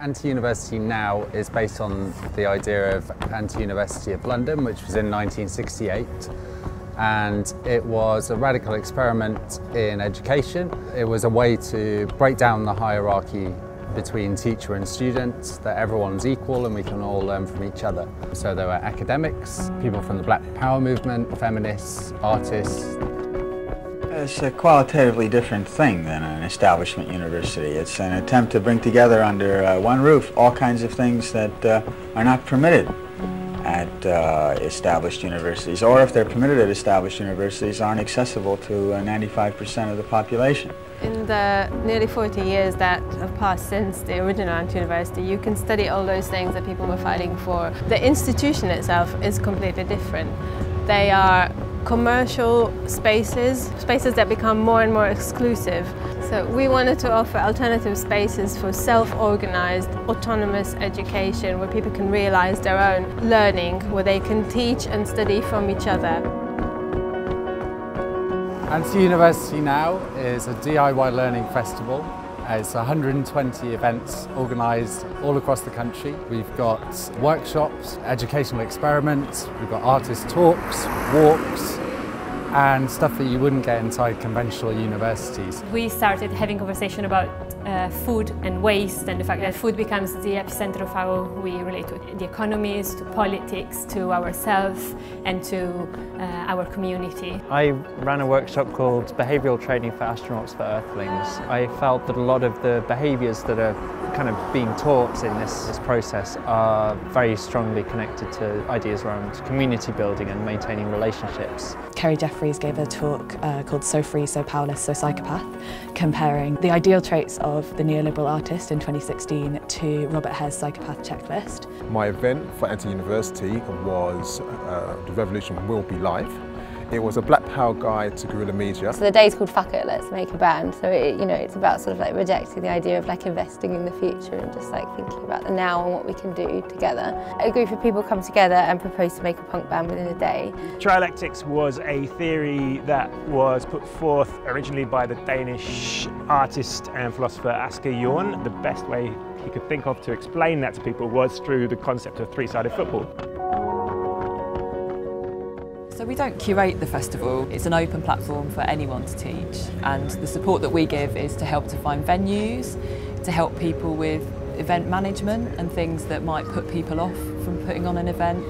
Anti-University Now is based on the idea of Anti-University of London, which was in 1968. And it was a radical experiment in education. It was a way to break down the hierarchy between teacher and student, that everyone's equal and we can all learn from each other. So there were academics, people from the Black Power movement, feminists, artists. It's a qualitatively different thing than an establishment university. It's an attempt to bring together under one roof all kinds of things that are not permitted at established universities, or if they're permitted at established universities, aren't accessible to 95% of the population. In the nearly 40 years that have passed since the original Anti-University, you can study all those things that people were fighting for. The institution itself is completely different. They are commercial spaces that become more and more exclusive. So we wanted to offer alternative spaces for self-organized, autonomous education where people can realize their own learning, where they can teach and study from each other. Anti-University Now is a DIY learning festival. It's 120 events organised all across the country. We've got workshops, educational experiments, we've got artist talks, walks, and stuff that you wouldn't get inside conventional universities. We started having conversation about food and waste, and the fact that food becomes the epicenter of how we relate to the economies, to politics, to ourselves and to our community. I ran a workshop called Behavioural Training for Astronauts for Earthlings. I felt that a lot of the behaviours that are kind of being taught in this process are very strongly connected to ideas around community building and maintaining relationships. Kerry Jeffries gave a talk called So Free, So Powerless, So Psychopath, comparing the ideal traits of the neoliberal artist in 2016 to Robert Hare's psychopath checklist. My event for Anti-University was The Revolution Will Be Live. It was a Black Power guide to guerrilla media. So the day's called Fuck It, Let's Make a Band. So it's about sort of like rejecting the idea of like investing in the future and just like thinking about the now and what we can do together. A group of people come together and propose to make a punk band within a day. Trialectics was a theory that was put forth originally by the Danish artist and philosopher Asger Jorn. The best way he could think of to explain that to people was through the concept of three-sided football. So we don't curate the festival, it's an open platform for anyone to teach, and the support that we give is to help to find venues, to help people with event management and things that might put people off from putting on an event,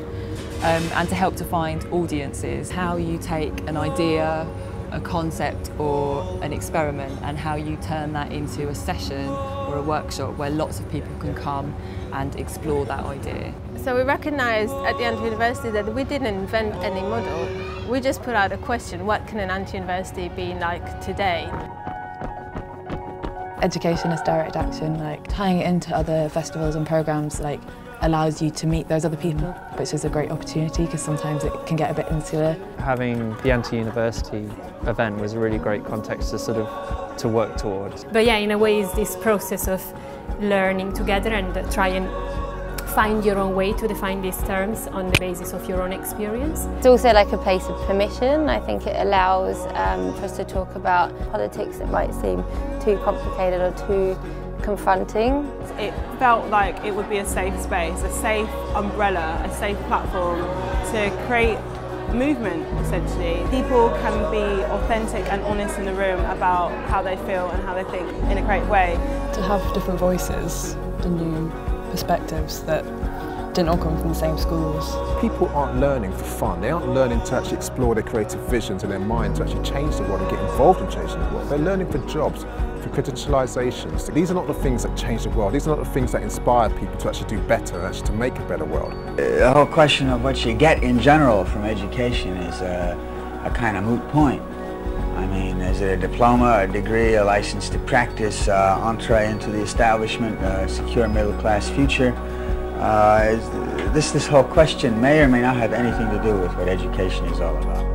and to help to find audiences, how you take an idea, a concept or an experiment and how you turn that into a session or a workshop where lots of people can come and explore that idea. So we recognised at the Anti-University that we didn't invent any model, we just put out a question: what can an Anti-University be like today? Education is direct action, like tying it into other festivals and programmes like allows you to meet those other people, which is a great opportunity because sometimes it can get a bit insular. Having the Anti-University event was a really great context to work towards. But yeah, in a way it's this process of learning together and try and find your own way to define these terms on the basis of your own experience. It's also like a place of permission. I think it allows for us to talk about politics that might seem too complicated or too confronting. It felt like it would be a safe space, a safe umbrella, a safe platform to create movement, essentially. People can be authentic and honest in the room about how they feel and how they think in a great way. To have different voices and new perspectives that didn't all come from the same schools. People aren't learning for fun. They aren't learning to actually explore their creative visions and their mind to actually change the world and get involved in changing the world. They're learning for jobs, for credentializations. These are not the things that change the world. These are not the things that inspire people to actually do better and actually to make a better world. The whole question of what you get in general from education is a kind of moot point. I mean, is it a diploma, a degree, a license to practice, entree into the establishment, a secure middle-class future? This whole question may or may not have anything to do with what education is all about.